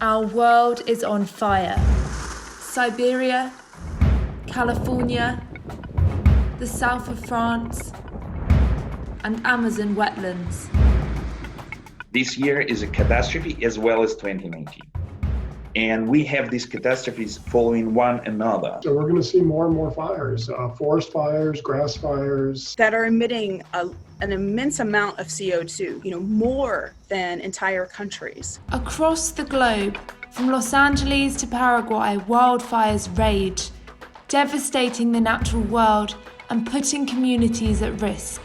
Our world is on fire. Siberia, California, the south of France, and Amazon wetlands. This year is a catastrophe as well as 2019. And we have these catastrophes following one another. So we're going to see more and more fires, forest fires, grass fires. That are emitting an immense amount of CO2, more than entire countries. Across the globe, from Los Angeles to Paraguay, wildfires rage, devastating the natural world and putting communities at risk.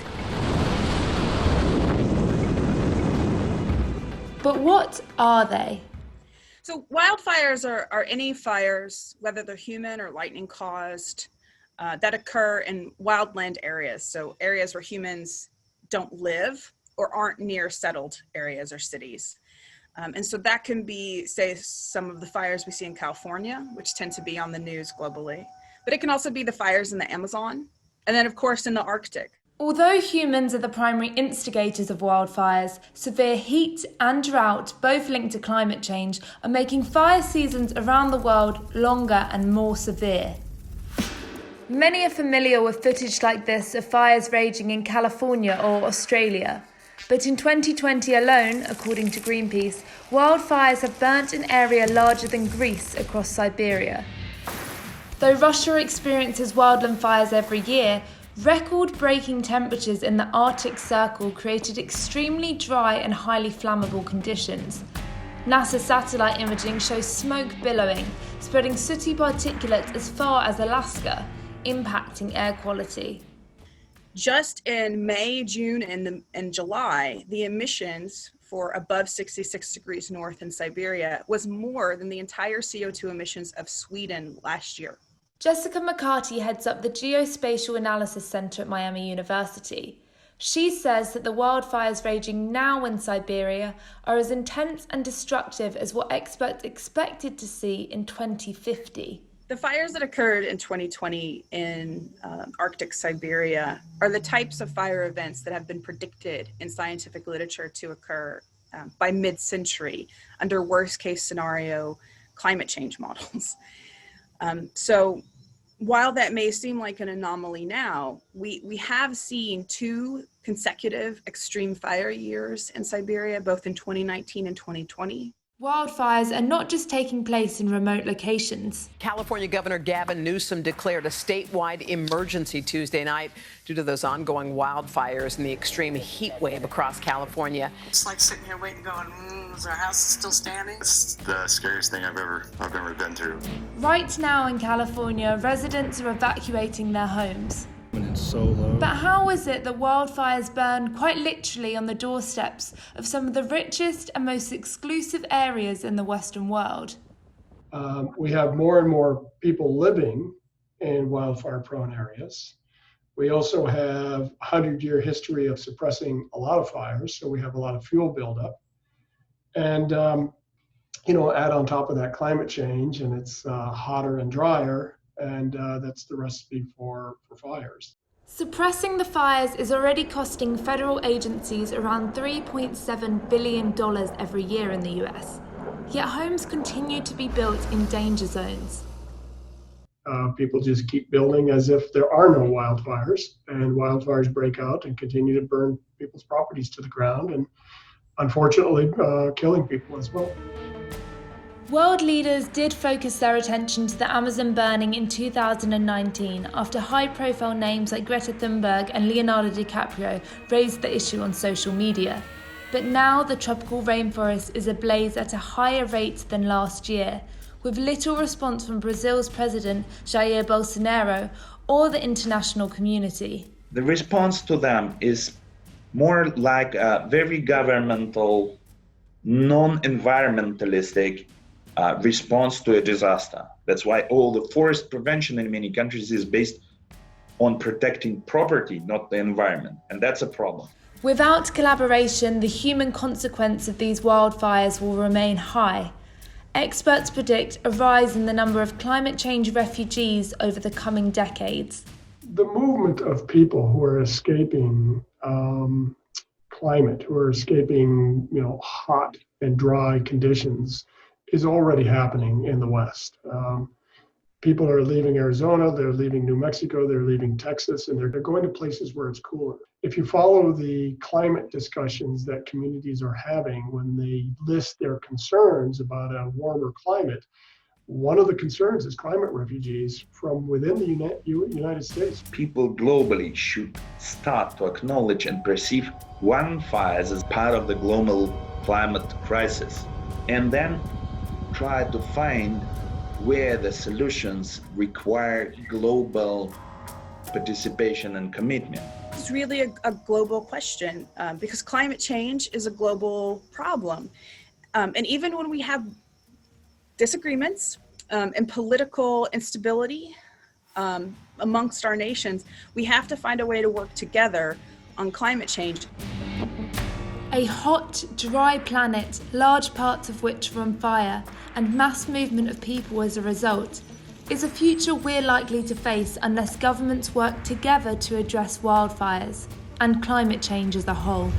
But what are they? So wildfires are any fires, whether they're human or lightning caused, that occur in wildland areas. So areas where humans don't live or aren't near settled areas or cities. And so that can be, say, some of the fires we see in California, which tend to be on the news globally. But it can also be the fires in the Amazon, and then of course in the Arctic. Although humans are the primary instigators of wildfires, severe heat and drought, both linked to climate change, are making fire seasons around the world longer and more severe. Many are familiar with footage like this of fires raging in California or Australia. But in 2020 alone, according to Greenpeace, wildfires have burnt an area larger than Greece across Siberia. Though Russia experiences wildland fires every year, record-breaking temperatures in the Arctic Circle created extremely dry and highly flammable conditions. NASA satellite imaging shows smoke billowing, spreading sooty particulates as far as Alaska, impacting air quality. Just in May, June, and July, the emissions for above 66 degrees north in Siberia was more than the entire CO2 emissions of Sweden last year. Jessica McCarty heads up the Geospatial Analysis Centre at Miami University. She says that the wildfires raging now in Siberia are as intense and destructive as what experts expected to see in 2050. The fires that occurred in 2020 in Arctic Siberia are the types of fire events that have been predicted in scientific literature to occur by mid-century under worst-case scenario climate change models. So while that may seem like an anomaly now, we have seen 2 consecutive extreme fire years in Siberia, both in 2019 and 2020. Wildfires are not just taking place in remote locations. California Governor Gavin Newsom declared a statewide emergency Tuesday night due to those ongoing wildfires and the extreme heat wave across California. It's like sitting here waiting, going, is our house still standing? It's the scariest thing I've ever been through. Right now in California, residents are evacuating their homes. It's so low. But how is it that wildfires burn quite literally on the doorsteps of some of the richest and most exclusive areas in the Western world? We have more and more people living in wildfire-prone areas. We also have a 100-year history of suppressing a lot of fires, so we have a lot of fuel buildup. And, add on top of that climate change, and it's hotter and drier, and that's the recipe for fires. Suppressing the fires is already costing federal agencies around $3.7 billion every year in the US. Yet homes continue to be built in danger zones. People just keep building as if there are no wildfires, and wildfires break out and continue to burn people's properties to the ground, and unfortunately killing people as well. World leaders did focus their attention to the Amazon burning in 2019 after high-profile names like Greta Thunberg and Leonardo DiCaprio raised the issue on social media. But now the tropical rainforest is ablaze at a higher rate than last year, with little response from Brazil's president Jair Bolsonaro or the international community. The response to them is more like a very governmental, non-environmentalistic response to a disaster. That's why all the forest prevention in many countries is based on protecting property, not the environment. And that's a problem. Without collaboration, the human consequence of these wildfires will remain high. Experts predict a rise in the number of climate change refugees over the coming decades. The movement of people who are escaping climate, who are escaping, hot and dry conditions, is already happening in the West. People are leaving Arizona, they're leaving New Mexico, they're leaving Texas, and they're going to places where it's cooler. If you follow the climate discussions that communities are having when they list their concerns about a warmer climate, one of the concerns is climate refugees from within the United States. People globally should start to acknowledge and perceive wildfires as part of the global climate crisis, and then try to find where the solutions require global participation and commitment. It's really a global question because climate change is a global problem. And even when we have disagreements and political instability amongst our nations, we have to find a way to work together on climate change. A hot, dry planet, large parts of which are on fire, and mass movement of people as a result, is a future we're likely to face unless governments work together to address wildfires and climate change as a whole.